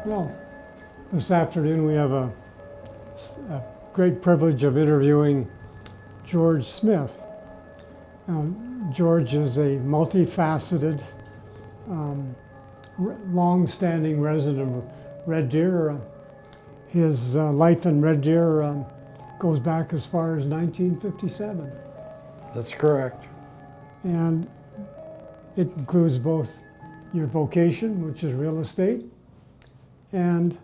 Well, this afternoon we have a great privilege of interviewing George Smith. George is a multifaceted, long-standing resident of Red Deer. His life in Red Deer goes back as far as 1957. That's correct. And it includes both your vocation, which is real estate, and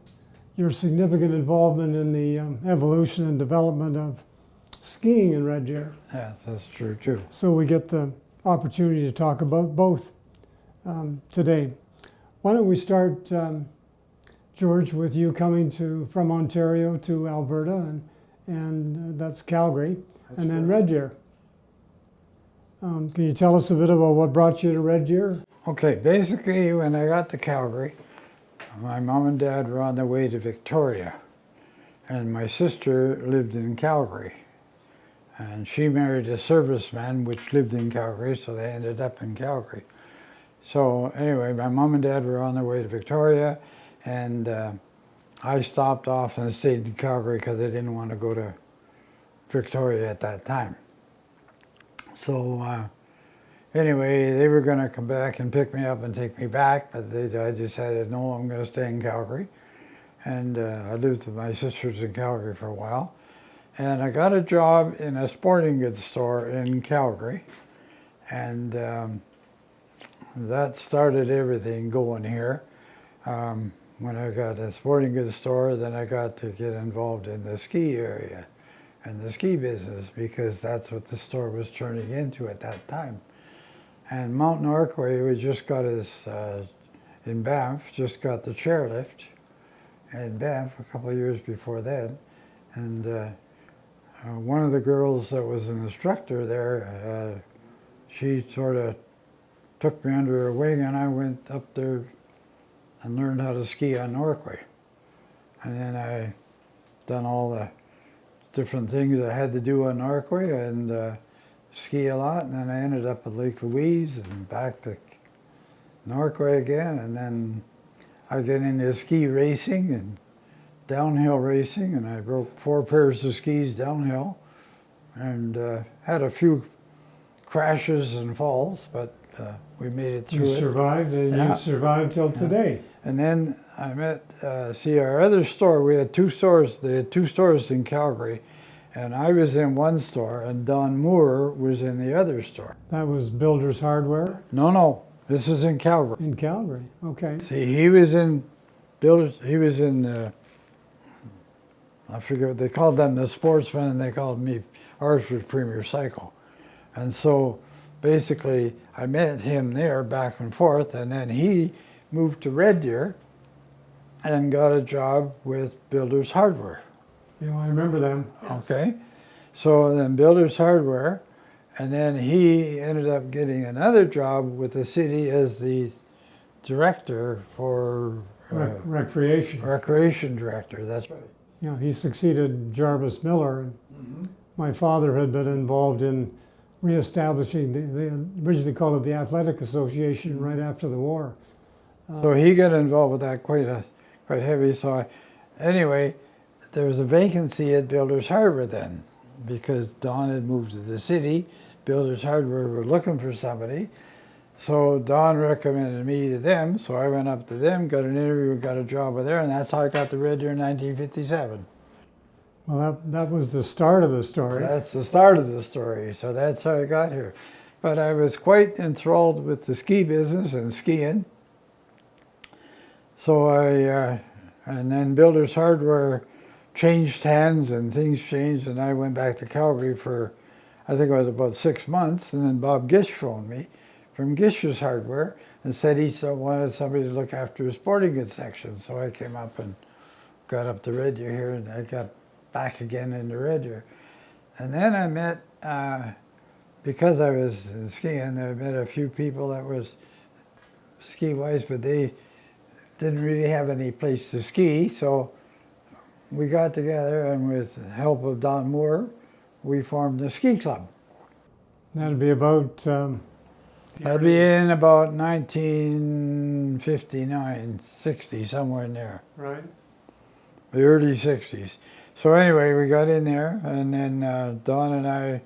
your significant involvement in the evolution and development of skiing in Red Deer. Yes, that's true too. So we get the opportunity to talk about both today. Why don't we start, George, with you coming from Ontario to Alberta, and that's Calgary, and then Red Deer. Can you tell us a bit about what brought you to Red Deer? Okay, basically when I got to Calgary, my mom and dad were on their way to Victoria, and my sister lived in Calgary. And she married a serviceman which lived in Calgary, so they ended up in Calgary. So anyway, my mom and dad were on their way to Victoria, and I stopped off and stayed in Calgary because I didn't want to go to Victoria at that time. So anyway, they were going to come back and pick me up and take me back, but I decided, no, I'm going to stay in Calgary. And I lived with my sisters in Calgary for a while. And I got a job in a sporting goods store in Calgary. And that started everything going here. When I got a sporting goods store, then I got to get involved in the ski area and the ski business, because that's what the store was turning into at that time. And Mount Norquay, we just got his, in Banff, just got the chairlift in Banff a couple of years before that. And one of the girls that was an instructor there, she sort of took me under her wing, and I went up there and learned how to ski on Norquay. And then I done all the different things I had to do on Norquay, and ski a lot, and then I ended up at Lake Louise and back to Norquay again, and then I got into ski racing and downhill racing, and I broke 4 pairs of skis downhill, and had a few crashes and falls, but we made it through. You survived, and you survived till today. And then I met, our other store, we had 2 stores, they had 2 stores in Calgary, and I was in one store, and Don Moore was in the other store. That was Builder's Hardware? No, this is in Calgary. In Calgary, okay. See, he was in Builder's, he was in, I forget what they called them, the Sportsman, and they called me, ours was Premier Cycle. And so basically I met him there back and forth, and then he moved to Red Deer and got a job with Builder's Hardware. Yeah, I remember them. Okay, so then Builder's Hardware, and then he ended up getting another job with the city as the director for recreation. Recreation director, that's right. Yeah, he succeeded Jarvis Miller. And my father had been involved in reestablishing, they originally called it the Athletic Association right after the war. So he got involved with that quite heavy. So anyway, there was a vacancy at Builder's Hardware then, because Don had moved to the city. Builder's Hardware were looking for somebody. So Don recommended me to them, so I went up to them, got an interview, got a job with there, and that's how I got to Red Deer in 1957. Well, that was the start of the story. That's the start of the story, so that's how I got here. But I was quite enthralled with the ski business and skiing. So and then Builder's Hardware changed hands and things changed, and I went back to Calgary for, I think it was about 6 months, and then Bob Gish phoned me from Gish's Hardware and said he wanted somebody to look after his sporting goods section. So I came up and got up to Red Deer here, and I got back again into Red Deer. And then I met, because I was skiing, I met a few people that was ski-wise, but they didn't really have any place to ski, so we got together, and with the help of Don Moore, we formed the ski club. That'd be about That'd be in about 1959, 60, somewhere in there. Right. The early 60s. So anyway, we got in there, and then Don and I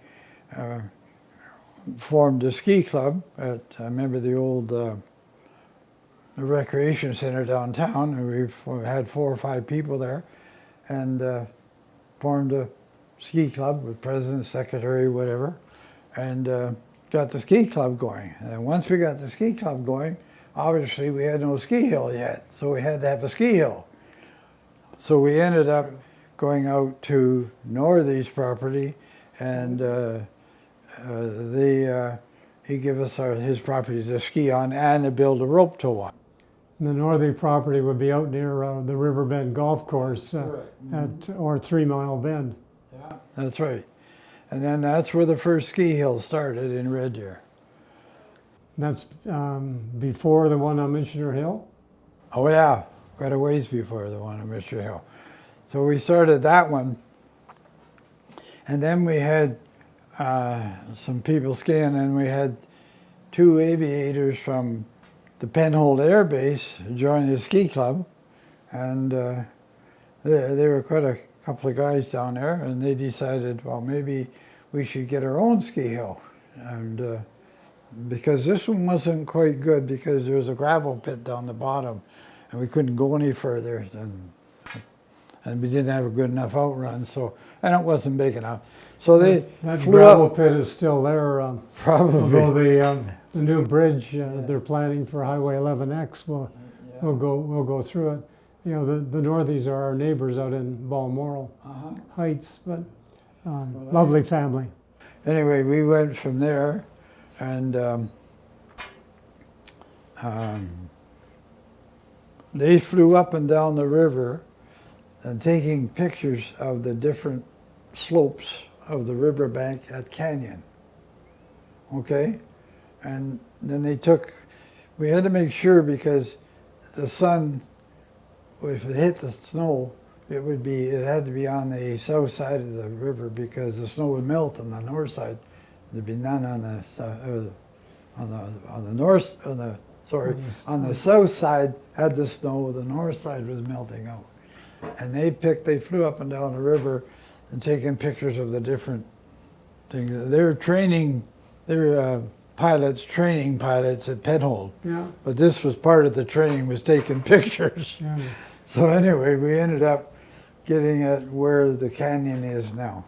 formed a ski club at, I remember the old recreation center downtown, and we had 4 or 5 people there, and formed a ski club with president, secretary, whatever, and got the ski club going. And once we got the ski club going, obviously we had no ski hill yet, so we had to have a ski hill. So we ended up going out to Northy's property, and he gave us his property to ski on and to build a rope tow on. And the Northy property would be out near the Riverbend Golf Course or 3 Mile Bend. Yeah, that's right. And then that's where the first ski hill started in Red Deer. That's before the one on Missioner Hill? Oh yeah, quite a ways before the one on Missioner Hill. So we started that one, and then we had some people skiing, and we had 2 aviators from the Penhold Air Base join the ski club, and they were quite a couple of guys down there, and they decided, well, maybe we should get our own ski hill, and because this one wasn't quite good because there was a gravel pit down the bottom, and we couldn't go any further, and we didn't have a good enough outrun, so, and it wasn't big enough. So they that flew gravel up. pit is still there. Probably. Although the new bridge they're planning for Highway 11X will go through it. You know, the Northies are our neighbors out in Balmoral Heights, but lovely family. Anyway, we went from there, and they flew up and down the river and taking pictures of the different slopes of the riverbank at Canyon. Okay? And then we had to make sure, because the sun, if it hit the snow, it had to be on the south side of the river, because the snow would melt on the north side. There'd be none on the south side had the snow, the north side was melting out. And they flew up and down the river and taking pictures of the different things. They were training pilots at Penhold. Yeah. But this was part of the training, was taking pictures. Yeah. So anyway, we ended up getting at where the canyon is now.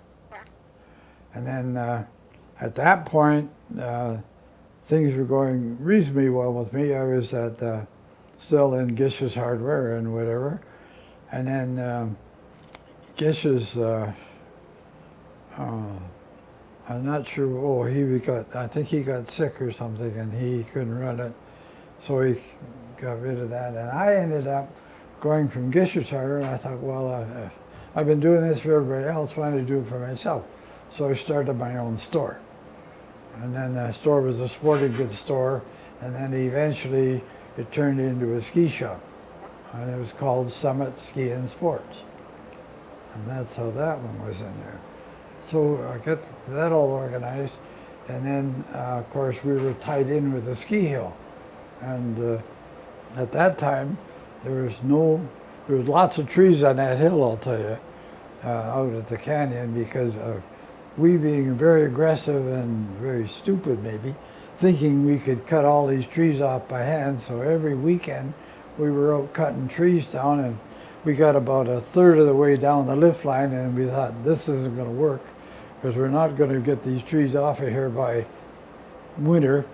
And then at that point, things were going reasonably well with me. I was still in Gish's Hardware and whatever. And then Gish's, I'm not sure, I think he got sick or something, and he couldn't run it. So he got rid of that. And I ended up going from Gish's Hardware, and I thought, well, I've been doing this for everybody else, why don't I do it for myself? So I started my own store. And then the store was a sporting goods store, and then eventually it turned into a ski shop. And it was called Summit Ski and Sports. And that's how that one was in there. So I got that all organized, and then of course we were tied in with the ski hill. And at that time, there was lots of trees on that hill, I'll tell you, out at the canyon, because we being very aggressive and very stupid maybe, thinking we could cut all these trees off by hand. So every weekend we were out cutting trees down, and we got about a third of the way down the lift line, and we thought, this isn't going to work, because we're not going to get these trees off of here by winter.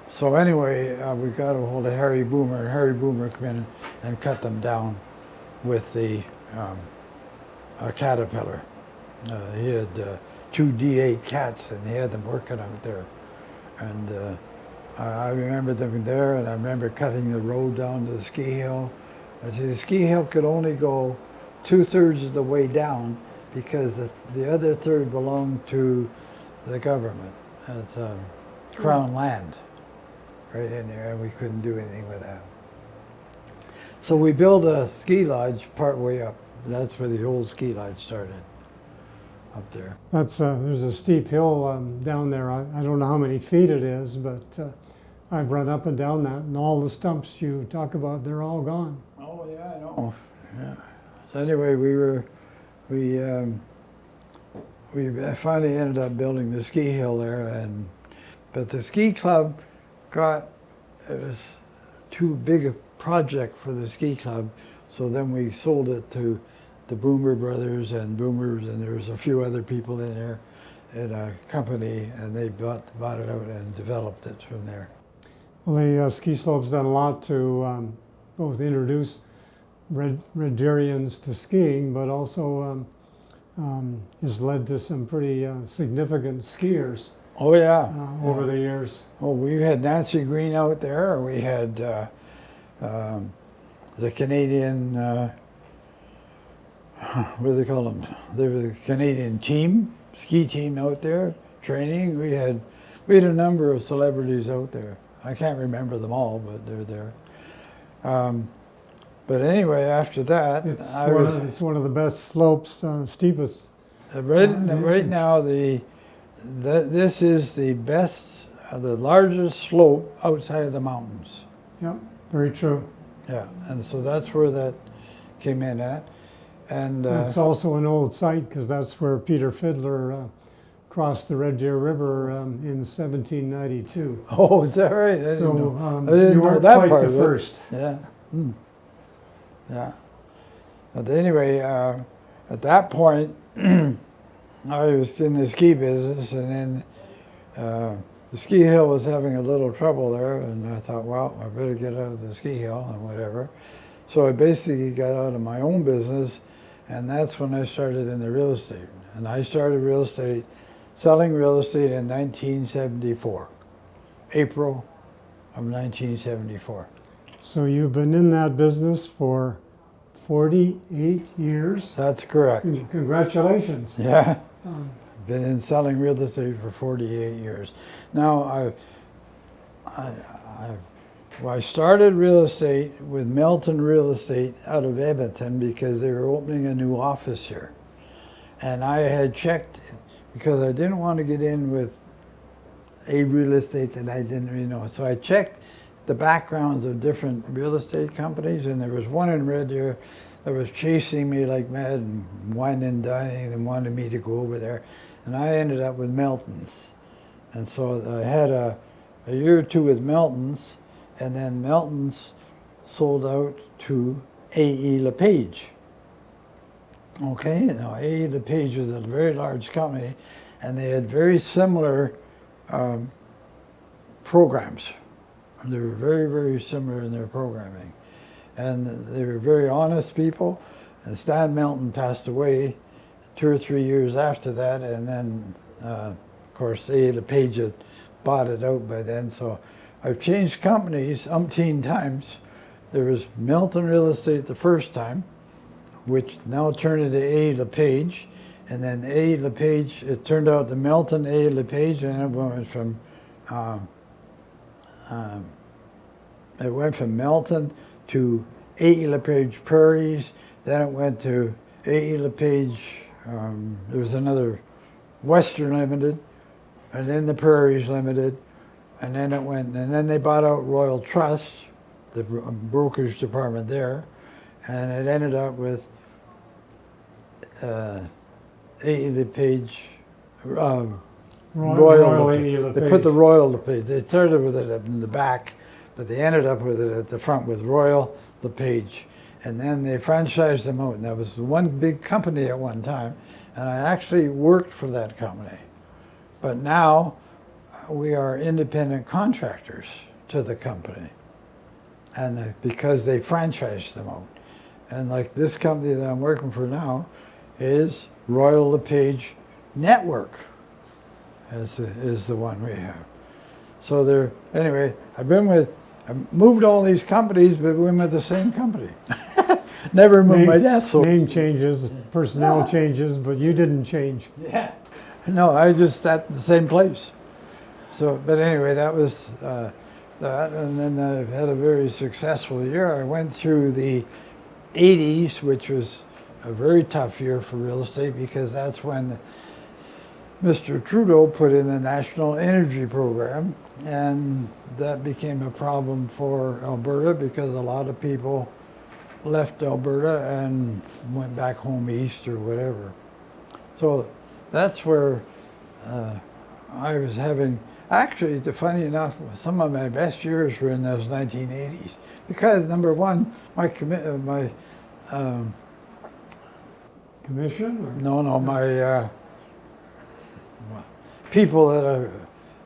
So anyway, we got a hold of Harry Boomer, and Harry Boomer came in and cut them down with the Caterpillar. He had 2 D8 cats, and he had them working out there. And I remember them there, and I remember cutting the road down to the ski hill. I see the ski hill could only go 2/3 of the way down, because the other third belonged to the government. It's Crown land right in there, and we couldn't do anything with that. So we built a ski lodge part way up. That's where the old ski lodge started, up there. That's there's a steep hill down there. I don't know how many feet it is, but I've run up and down that, and all the stumps you talk about, they're all gone. Oh yeah, I know. Yeah. So anyway, we finally ended up building the ski hill there, but the ski club it was too big a project for the ski club, so then we sold it to the Boomer Brothers and Boomers, and there was a few other people in there in a company, and they bought it out and developed it from there. Well, the ski slope's done a lot to both introduce Red Deerians to skiing, but also has led to some pretty significant skiers Oh yeah, over the years. Oh, we had Nancy Green out there. We had the Canadian, what do they call them? They were the Canadian team, ski team out there training. We had a number of celebrities out there. I can't remember them all, but they're there. But anyway, after that, it's one of the best slopes, steepest. Right now, this is the best, the largest slope outside of the mountains. Yep, very true. Yeah, and so that's where that came in at. And it's also an old site because that's where Peter Fiddler crossed the Red Deer River in 1792. oh, is that right? I So didn't know you weren't that quite part the of it. first. Yeah. Yeah. But anyway, at that point, I was in the ski business, and then the ski hill was having a little trouble there, and I thought, well, I better get out of the ski hill and whatever. So I basically got out of my own business, and that's when I started in the real estate. And I started selling real estate in 1974, April of 1974. So you've been in that business for 48 years. That's correct. Congratulations. Yeah. Been in selling real estate for 48 years. Now, I started real estate with Melton Real Estate out of Edmonton because they were opening a new office here. And I had checked, because I didn't want to get in with a real estate that I didn't really know. So I checked the backgrounds of different real estate companies, and there was one in Red Deer that was chasing me like mad and whining and dining and wanted me to go over there. And I ended up with Melton's. And so I had a year or two with Melton's, and then Melton's sold out to A.E. LePage. Okay, now A.E. LePage was a very large company, and they had very similar programs. They were very, very similar in their programming. And they were very honest people. And Stan Melton passed away 2 or 3 years after that, and then, of course, A.E. LePage had bought it out by then. So I've changed companies umpteen times. There was Melton Real Estate the first time, which now turned into A.E. LePage. And then A.E. LePage, it turned out to Melton A.E. LePage, and it went from Melton to A.E. LePage Prairies, then it went to A.E. LePage, there was another Western Limited, and then the Prairies Limited, and then it went, and then they bought out Royal Trust, the brokerage department there, and it ended up with A.E. LePage, Royal LePage. They put the Royal LePage. They started with it in the back, but they ended up with it at the front with Royal LePage. And then they franchised them out. And that was one big company at one time. And I actually worked for that company. But now we are independent contractors to the company. And because they franchised them out. And like this company that I'm working for now is Royal LePage Network. Is the one we have. So there, anyway, I moved all these companies, but we went with the same company. Never moved my desk. So name changes, personnel changes, but you didn't change. Yeah. No, I just at the same place. So, but anyway, that was that, and then I've had a very successful year. I went through the 80s, which was a very tough year for real estate because that's when Mr. Trudeau put in the National Energy Program, and that became a problem for Alberta because a lot of people left Alberta and went back home east or whatever. So that's where I was having, actually, funny enough, some of my best years were in those 1980s. Because number one, my Commission? Or? no, my people that are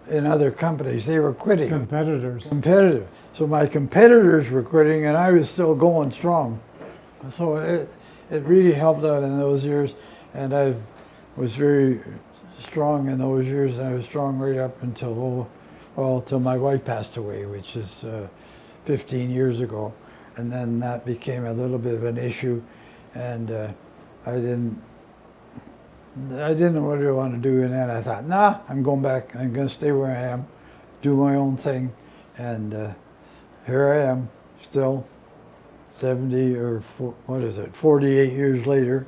in other companies, they were quitting. Competitors. Competitive. So my competitors were quitting and I was still going strong. So it really helped out in those years, and I was very strong in those years, and I was strong right up until, well, till my wife passed away, which is 15 years ago. And then that became a little bit of an issue, and I didn't know what I wanted to do, and then I thought, nah, I'm going back. I'm going to stay where I am, do my own thing, and here I am, still 70 or 48 years later.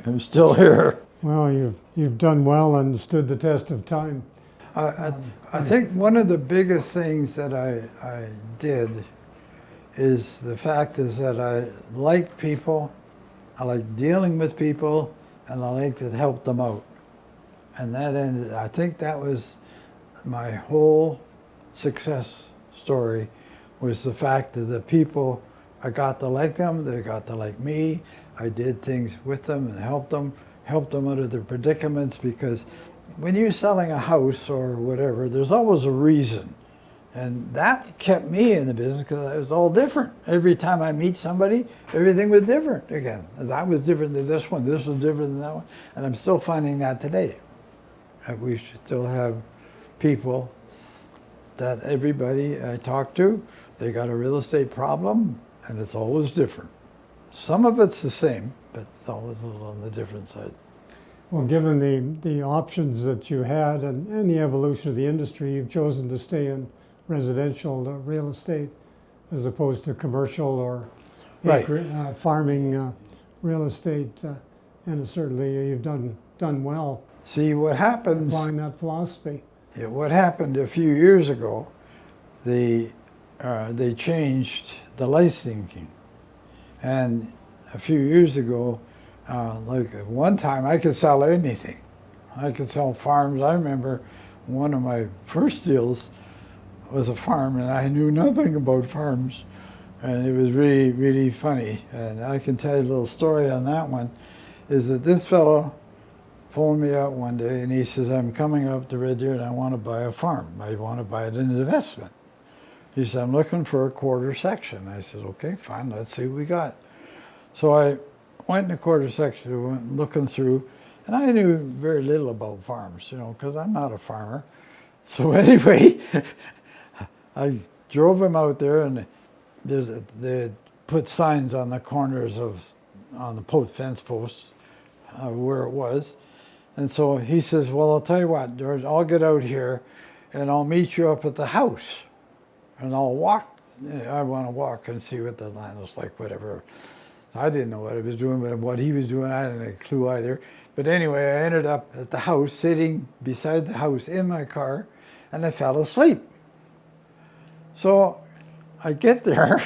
I'm still here. Well, you've done well and stood the test of time. I think one of the biggest things that I did is the fact is that I like people, I like dealing with people, and I like to help them out. And that ended, I think that was my whole success story, was the fact that the people, I got to like them, they got to like me, I did things with them and helped them out of their predicaments, because when you're selling a house or whatever, there's always a reason. And that kept me in the business because it was all different. Every time I meet somebody, everything was different again. That was different than this one, this was different than that one. And I'm still finding that today. We still have people that everybody I talk to, they got a real estate problem, and it's always different. Some of it's the same, but it's always a little on the different side. Well, given the options that you had and the evolution of the industry, you've chosen to stay in residential real estate as opposed to commercial or Right. Farming real estate, and certainly you've done well See, what happens, applying that philosophy. yeah, what happened a few years ago, they changed the licensing. And a few years ago, like at one time, I could sell anything. I could sell farms. I remember one of my first deals was a farm, and I knew nothing about farms. And it was really, really funny. And I can tell you a little story on that one, is that this fellow phoned me out one day, and he says, I'm coming up to Red Deer, and I want to buy a farm. I want to buy it in investment. He said, I'm looking for a quarter section. I said, okay, fine, let's see what we got. So I went in the quarter section, went looking through, and I knew very little about farms, you know, because I'm not a farmer. So anyway, I drove him out there, and they had put signs on the corners on the fence posts where it was. And so he says, well, I'll tell you what, George, I'll get out here, and I'll meet you up at the house. And I'll walk. I want to walk and see what the land was like, whatever. I didn't know what I was doing, but what he was doing, I didn't have a clue either. But anyway, I ended up at the house, sitting beside the house in my car, and I fell asleep. So I get there,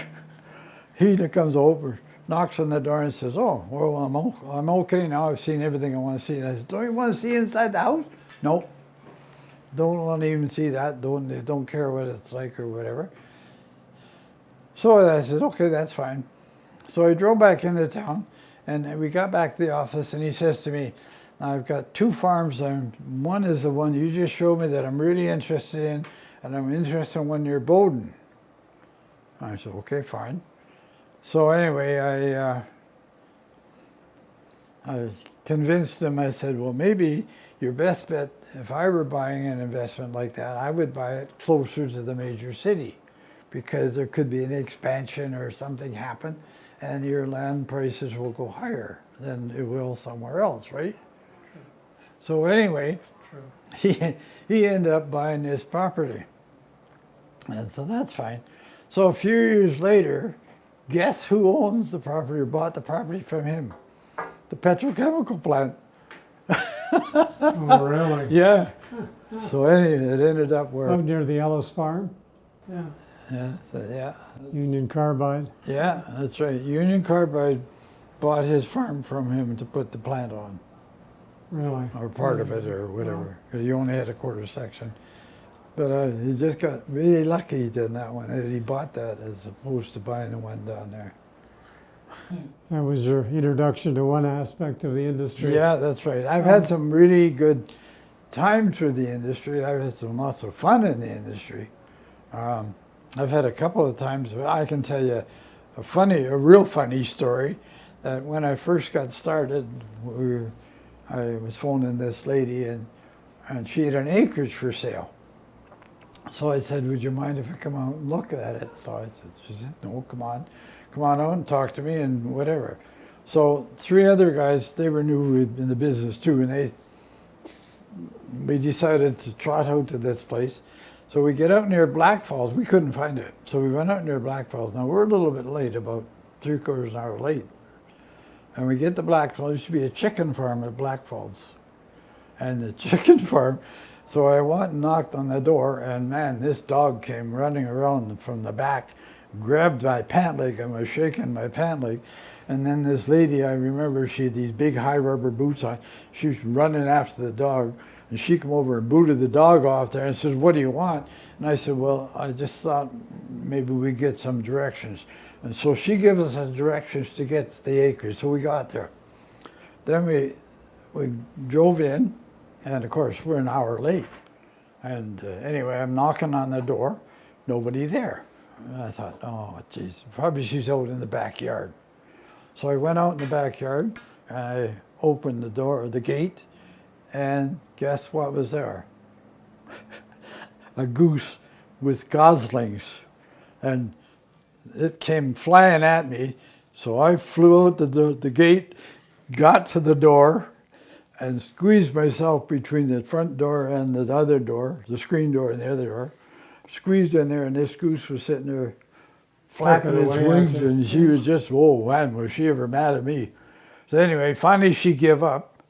he comes over, knocks on the door and says, oh, well, I'm okay now, I've seen everything I want to see. And I said, don't you want to see inside the house? Nope. Don't want to even see that, don't care what it's like or whatever. So I said, okay, that's fine. So I drove back into town, and we got back to the office, and he says to me, I've got two farms, one is the one you just showed me that I'm really interested in, and I'm interested in one near Bowden. I said, okay, fine. So anyway, I convinced him, I said, well, maybe your best bet, if I were buying an investment like that, I would buy it closer to the major city, because there could be an expansion or something happen, and your land prices will go higher than it will somewhere else, right? True. So anyway, True. He ended up buying this property. And so that's fine. So a few years later, guess who owns the property or bought the property from him? The petrochemical plant. Oh, really? Yeah. So anyway, it ended up where. Out near the Ellis farm? Yeah. Yeah. Union Carbide. Yeah, that's right. Union Carbide bought his farm from him to put the plant on, Really? or part of it, or whatever. 'Cause you only had a quarter section. But he just got really lucky in that one, that he bought that as opposed to buying the one down there. That was your introduction to one aspect of the industry. Yeah, that's right. I've had some really good times with the industry. I've had some lots of fun in the industry. I've had a couple of times where I can tell you a real funny story. That when I first got started, I was phoning this lady, and she had an acreage for sale. So I said, "Would you mind if I come out and look at it?" So I said, she said, "No, come on out and talk to me and whatever." So 3 other guys, they were new in the business too, and we decided to trot out to this place. So we get out near Black Falls. We couldn't find it, so we went out near Black Falls. Now we're a little bit late, about 3/4 an hour late. And we get to Black Falls. There used to be a chicken farm at Black Falls, and the chicken farm. So I went and knocked on the door, and man, this dog came running around from the back, grabbed my pant leg, and was shaking my pant leg. And then this lady, I remember, she had these big high rubber boots on. She was running after the dog, and she came over and booted the dog off there and says, "What do you want?" And I said, "Well, I just thought maybe we'd get some directions." And so she gave us the directions to get to the acres, so we got there. Then we drove in, and of course, we're an hour late. And anyway, I'm knocking on the door, nobody there. And I thought, oh, geez, probably she's out in the backyard. So I went out in the backyard, and I opened the door, the gate, and guess what was there? A goose with goslings. And it came flying at me, so I flew out the gate, got to the door, and squeezed myself between the front door and the other door, the screen door and the other door. Squeezed in there, and this goose was sitting there flapping its wings, and she was just, oh man, was she ever mad at me. So anyway, finally she gave up,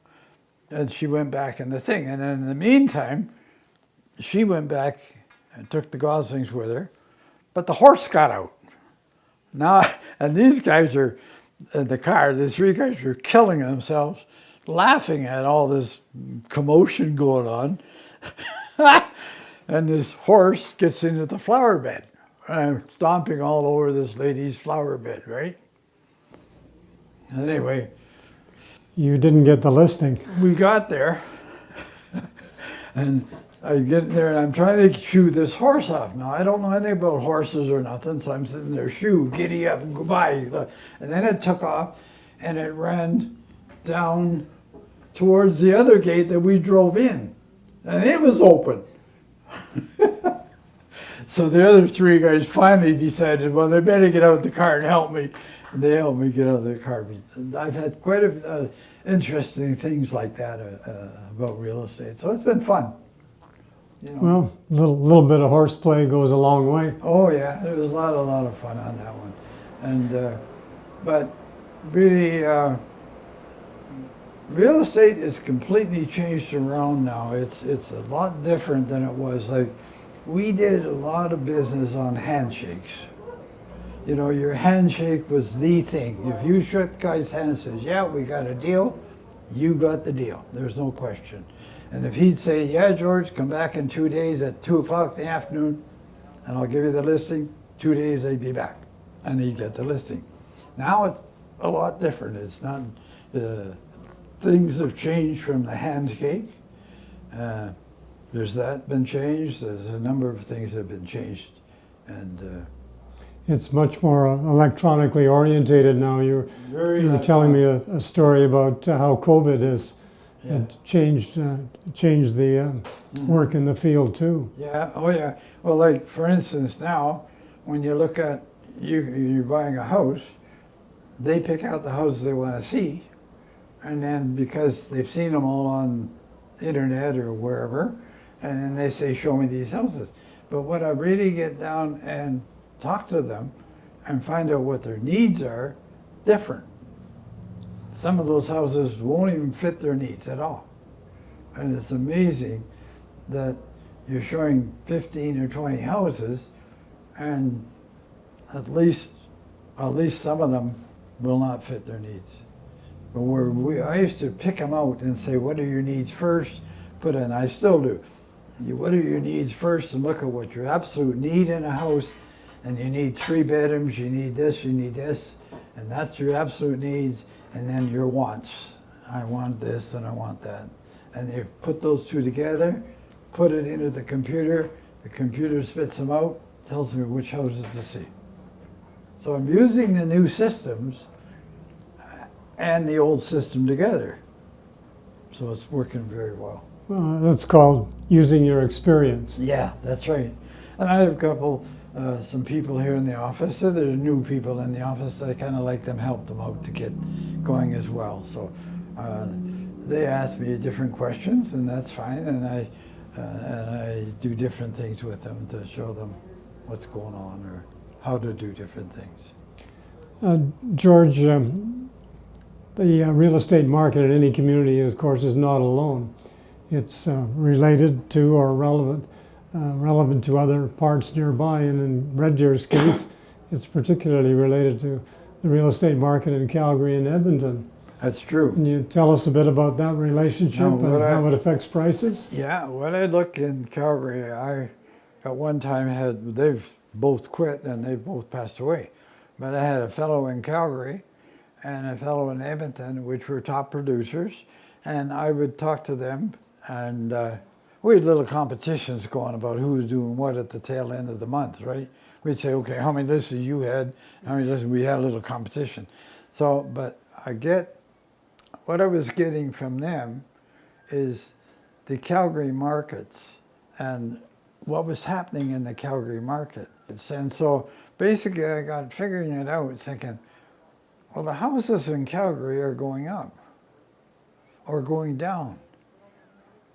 and she went back in the thing. And then in the meantime, she went back and took the goslings with her, but the horse got out. Now, and these guys are in the car, the 3 guys were killing themselves, laughing at all this commotion going on. And this horse gets into the flower bed, stomping all over this lady's flower bed, right? Anyway. You didn't get the listing. We got there, and I get there, and I'm trying to shoo this horse off. Now, I don't know anything about horses or nothing, so I'm sitting there, shoo, giddy up, goodbye. And then it took off, and it ran down towards the other gate that we drove in, and it was open. So the other 3 guys finally decided, well, they better get out of the car and help me. And they helped me get out of the car. But I've had quite interesting things like that about real estate, so it's been fun. You know. Well, a little bit of horseplay goes a long way. Oh yeah, there was a lot of fun on that one, and but really, real estate is completely changed around now. It's a lot different than it was. Like, we did a lot of business on handshakes. You know, your handshake was the thing. If you shook the guy's hand and says, "Yeah, we got a deal," you got the deal. There's no question. And if he'd say, "Yeah, George, come back in 2 days at 2 o'clock in the afternoon, and I'll give you the listing," 2 days they'd be back, and he'd get the listing. Now it's a lot different. It's not, things have changed from the handshake. There's that been changed. There's a number of things that have been changed. And it's much more electronically orientated now. You were telling me a story about how COVID has changed the work in the field too. Yeah, oh yeah. Well, like for instance now, when you look at, you're buying a house, they pick out the houses they want to see, and then because they've seen them all on the internet or wherever, and then they say, "Show me these houses." But when I really get down and talk to them and find out what their needs are, different. Some of those houses won't even fit their needs at all. And it's amazing that you're showing 15 or 20 houses, and at least some of them will not fit their needs. But I used to pick them out and say, what are your needs first? And I still do. What are your needs first, and look at what your absolute need in a house. And you need 3 bedrooms, you need this, and that's your absolute needs. And then your wants. I want this and I want that. And you put those two together, put it into the computer spits them out, tells me which houses to see. So I'm using the new systems and the old system together. So it's working very well. That's called using your experience. Yeah, that's right. And I have some people here in the office. So there are new people in the office. I kind of like them, help them out to get going as well. So they ask me different questions, and that's fine. And I do different things with them to show them what's going on or how to do different things. George, the real estate market in any community, of course, is not alone. It's related to or relevant to other parts nearby, and in Red Deer's case, it's particularly related to the real estate market in Calgary and Edmonton. That's true. Can you tell us a bit about that relationship and how it affects prices? Yeah, when I look in Calgary, I at one time they've both quit and they've both passed away. But I had a fellow in Calgary and a fellow in Edmonton, which were top producers, and I would talk to them, and we had little competitions going about who was doing what at the tail end of the month, right? We'd say, okay, how many listings you had, how many listings, we had a little competition. So, but what I was getting from them is the Calgary markets and what was happening in the Calgary market. And so basically I got figuring it out, thinking, well, the houses in Calgary are going up or going down.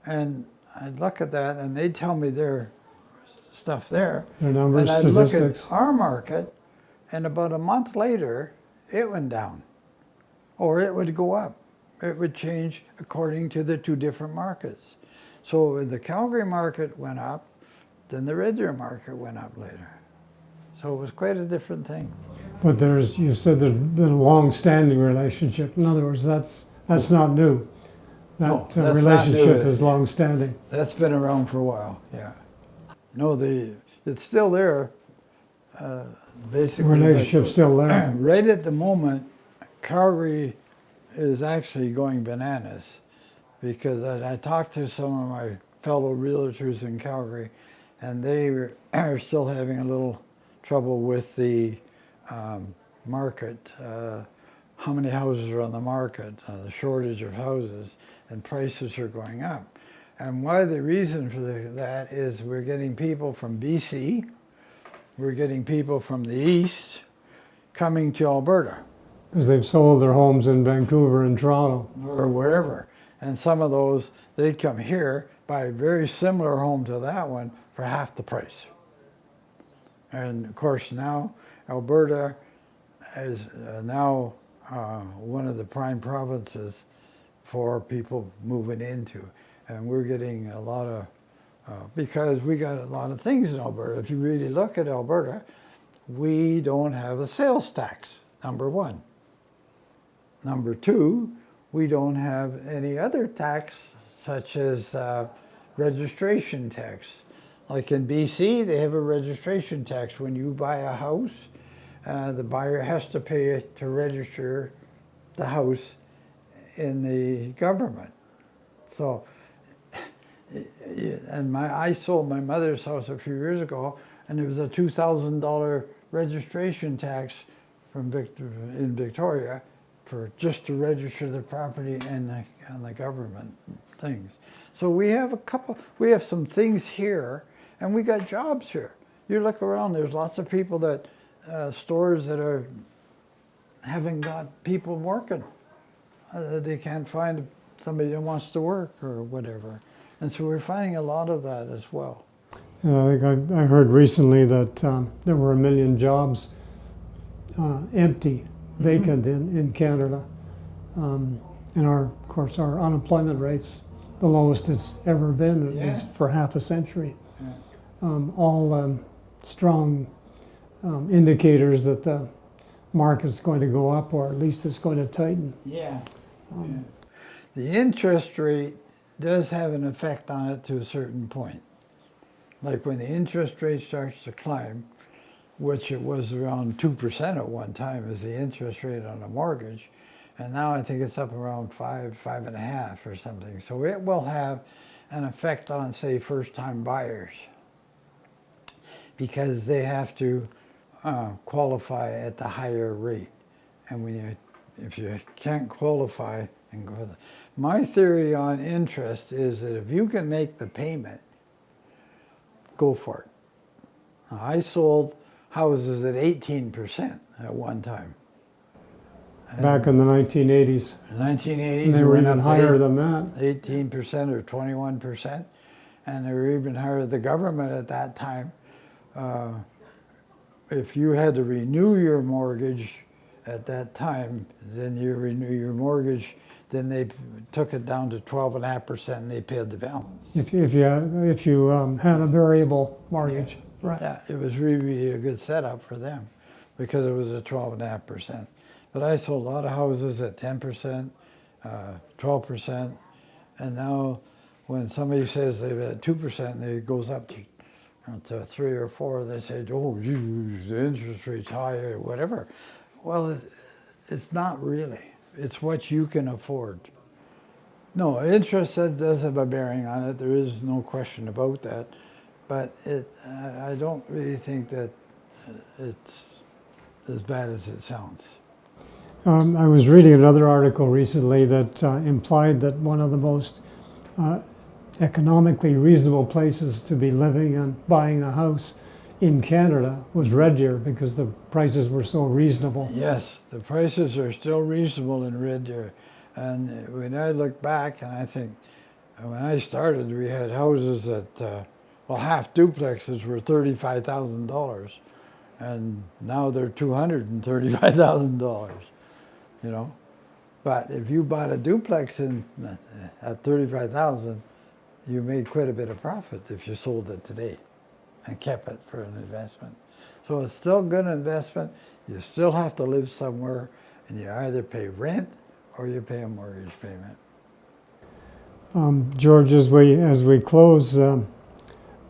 And I'd look at that and they'd tell me their stuff there. Their numbers, and I'd statistics. look at our market, and about a month later, it went down. Or it would go up. It would change according to the two different markets. So the Calgary market went up, then the Red Deer market went up later. So it was quite a different thing. But you said there's been a long-standing relationship. In other words, that's not new. That relationship is long-standing. That's been around for a while, yeah. No, it's still there. Basically, The relationship's still there. Right at the moment, Calgary is actually going bananas, because I talked to some of my fellow realtors in Calgary, and they are still having a little trouble with the market, how many houses are on the market, the shortage of houses, and prices are going up. And why the reason for that is we're getting people from BC, we're getting people from the east coming to Alberta. Because they've sold their homes in Vancouver and Toronto. Or wherever. And some of those, they come here, buy a very similar home to that one for half the price. And of course now, Alberta is now one of the prime provinces for people moving into. And we're getting a lot of, because we got a lot of things in Alberta. If you really look at Alberta, we don't have a sales tax, number one. Number two, we don't have any other tax, such as registration tax. Like in BC, they have a registration tax. When you buy a house, the buyer has to pay to register the house in the government. So, and I sold my mother's house a few years ago, and there was a $2,000 registration tax in Victoria just to register the property and the government things. So we have some things here, and we got jobs here. You look around, there's lots of people stores that haven't got people working. They can't find somebody that wants to work or whatever. And so we're finding a lot of that as well. I think I heard recently that there were 1 million jobs empty, vacant in Canada. And of course, our unemployment rate's the lowest it's ever been, at Yeah. least for half a century. Yeah. All strong indicators that the market's going to go up, or at least it's going to tighten. Yeah. The interest rate does have an effect on it to a certain point. Like when the interest rate starts to climb, which it was around 2% at one time as the interest rate on a mortgage, and now I think it's up around 5.5 or something. So it will have an effect on, say, first-time buyers, because they have to qualify at the higher rate. And if you can't qualify and go, my theory on interest is that if you can make the payment, go for it. Now, I sold houses at 18% at one time. Back in the 1980s. In the 1980s, And they it were went even up higher to than that. 18% or 21%, and they were even higher. The government at that time, if you had to renew your mortgage at that time, then you renew your mortgage, then they took it down to 12.5% and they paid the balance. If you had a variable mortgage, right? Yeah, it was really a good setup for them because it was at 12.5%. But I sold a lot of houses at 10%, 12%, and now when somebody says they've had 2% and it goes up to 3 or 4, they say, oh, geez, the interest rate's high or whatever. Well, it's not really. It's what you can afford. No, interest does have a bearing on it. There is no question about that. But I don't really think that it's as bad as it sounds. I was reading another article recently that implied that one of the most economically reasonable places to be living and buying a house in Canada was Red Deer because the prices were so reasonable. Yes, the prices are still reasonable in Red Deer. And when I look back, and I think when I started, we had houses that, well, half duplexes were $35,000, and now they're $235,000. You know, but if you bought a duplex at $35,000, you made quite a bit of profit if you sold it today and kept it for an investment. So it's still a good investment. You still have to live somewhere, and you either pay rent or you pay a mortgage payment. George, as we close, do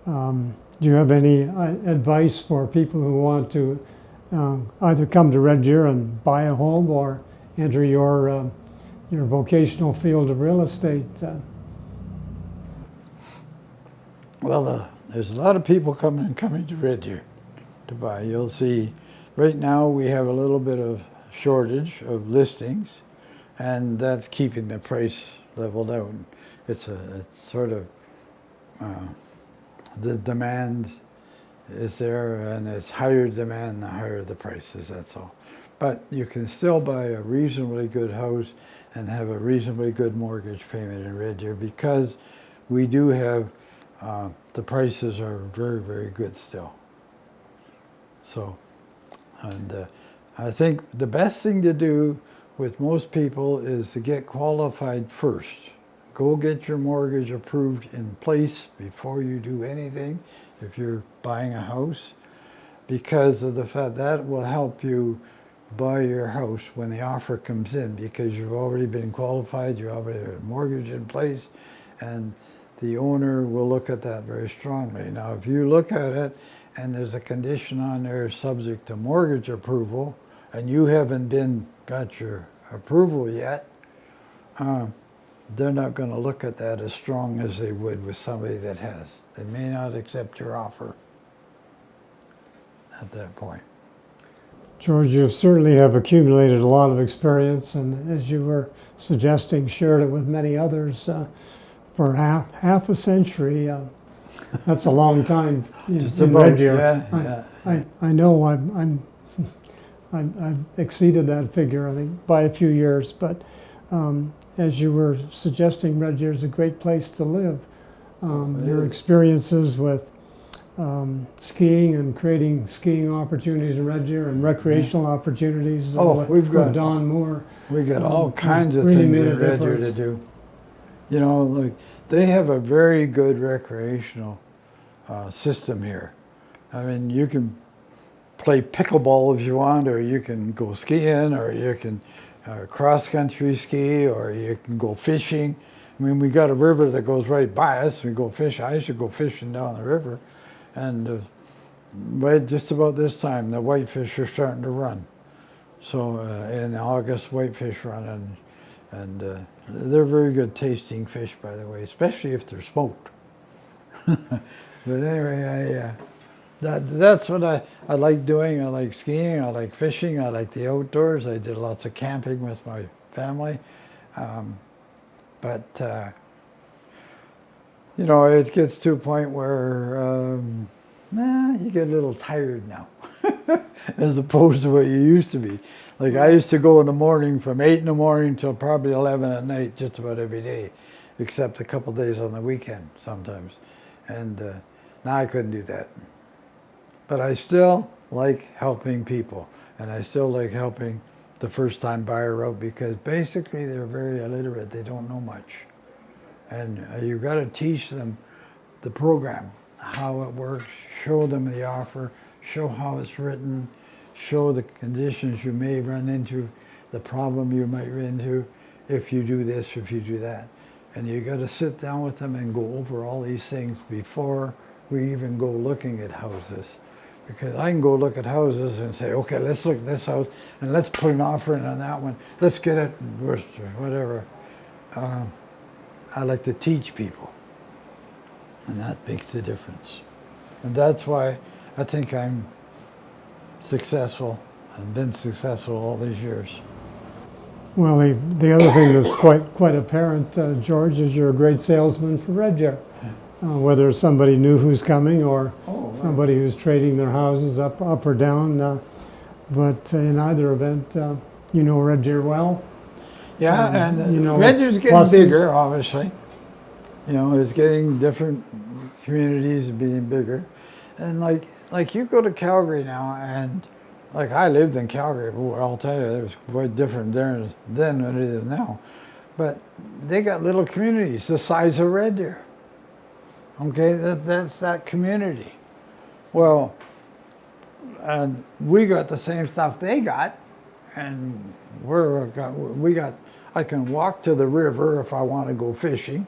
you have any advice for people who want to either come to Red Deer and buy a home or enter your vocational field of real estate? Well, there's a lot of people coming to Red Deer to buy. You'll see, right now we have a little bit of shortage of listings, and that's keeping the price leveled out. It's sort of the demand is there, and it's higher demand the higher the prices. That's all. But you can still buy a reasonably good house and have a reasonably good mortgage payment in Red Deer because we do have, the prices are very, very good still. So, and I think the best thing to do with most people is to get qualified first. Go get your mortgage approved in place before you do anything if you're buying a house, because of the fact that will help you buy your house when the offer comes in, because you've already been qualified, you already have a mortgage in place, and the owner will look at that very strongly. Now, if you look at it and there's a condition on there subject to mortgage approval, and you haven't got your approval yet, they're not going to look at that as strong as they would with somebody that has. They may not accept your offer at that point. George, you certainly have accumulated a lot of experience, and as you were suggesting, shared it with many others for half a century. That's a long time in Red Deer. Yeah. I know I've exceeded that figure, I think, by a few years. But as you were suggesting, Red Deer is a great place to live. Your experiences with skiing and creating skiing opportunities in Red Deer and recreational opportunities. Oh, we've got Don Moore. We got all kinds of really things made a in Red Deer difference. to do. You know, like they have a very good recreational system here. I mean, you can play pickleball if you want, or you can go skiing, or you can cross-country ski, or you can go fishing. I mean, we got a river that goes right by us. We go fish. I used to go fishing down the river, and right just about this time, the whitefish are starting to run. So in August, whitefish run, and they're very good tasting fish, by the way, especially if they're smoked. But anyway, that's what I like doing. I like skiing, I like fishing, I like the outdoors. I did lots of camping with my family. But you know, it gets to a point where you get a little tired now, as opposed to what you used to be. Like I used to go in the morning from 8 in the morning till probably 11 at night, just about every day, except a couple days on the weekend sometimes. And now I couldn't do that. But I still like helping people, and I still like helping the first-time buyer out, because basically they're very illiterate. They don't know much. And you've got to teach them the program, how it works, show them the offer, show how it's written, show the conditions you may run into, the problem you might run into if you do this, if you do that. And you got to sit down with them and go over all these things before we even go looking at houses. Because I can go look at houses and say, okay, let's look at this house and let's put an offer in on that one. Let's get it, or whatever. I like to teach people, and that makes the difference. And that's why I think I'm successful. I've been successful all these years. Well, the other thing that's quite apparent, George, is you're a great salesman for Red Deer. Whether somebody new who's coming or somebody who's trading their houses up or down. But in either event, you know Red Deer well. Yeah, and you know, Red Deer's getting pluses. bigger, obviously. You know, it's getting different communities being bigger. And like you go to Calgary now, and like I lived in Calgary, boy, I'll tell you, it was quite different there then than it is now. But they got little communities the size of Red Deer. Okay, that's that community. Well, and we got the same stuff they got, and I can walk to the river if I want to go fishing.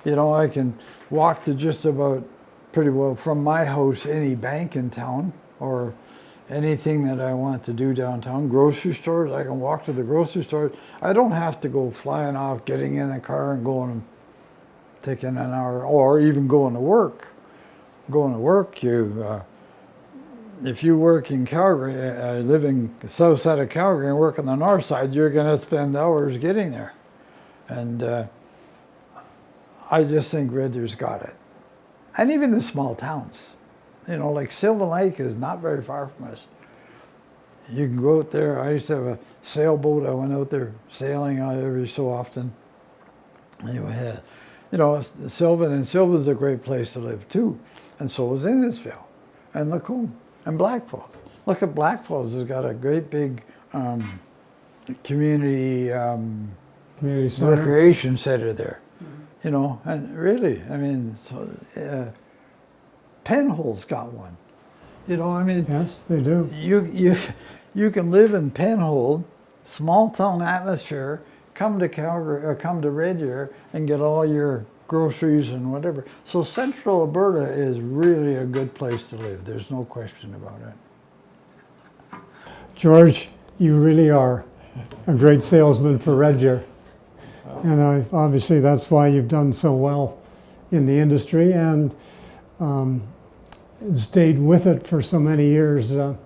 You know, I can walk to just about pretty well from my house any bank in town or anything that I want to do downtown. Grocery stores, I can walk to the grocery store. I don't have to go flying off, getting in the car and going and taking an hour, or even going to work. Going to work, if you work in Calgary, live in the south side of Calgary and work on the north side, you're going to spend hours getting there. And I just think Red Deer's got it. And even the small towns. You know, like Sylvan Lake is not very far from us. You can go out there. I used to have a sailboat. I went out there sailing every so often. Anyway, you know, Sylvan's a great place to live too. And so is Innisfil and Lacombe and Black Falls. Look at Black Falls. It's got a great big community center. recreation center there. You know, and really, I mean, so, Penhole's got one. You know, I mean, Yes, they do. You can live in Penhold, small town atmosphere, come to Calgary or come to Red Deer and get all your groceries and whatever. So Central Alberta is really a good place to live. There's no question about it. George, you really are a great salesman for Red Deer. And obviously that's why you've done so well in the industry and stayed with it for so many years. There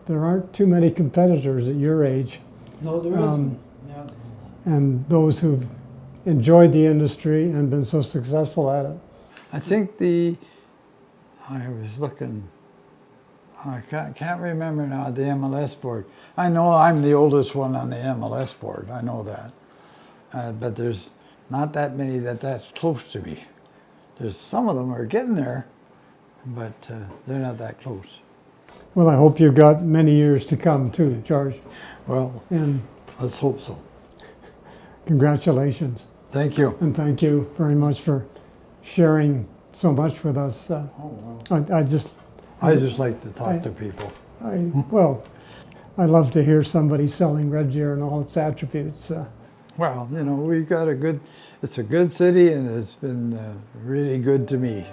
aren't too many competitors at your age. No, there isn't. Yeah. And those who've enjoyed the industry and been so successful at it. I think I was looking, I can't remember now, the MLS board. I know I'm the oldest one on the MLS board, I know that. But there's not that many that's close to me. There's some of them are getting there, but they're not that close. Well, I hope you've got many years to come too, George. Well, And let's hope so. congratulations. Thank you. And thank you very much for sharing so much with us. I just like to talk to people. Well, I love to hear somebody selling Red Deer and all its attributes. Well, you know, we've got it's a good city, and it's been really good to me.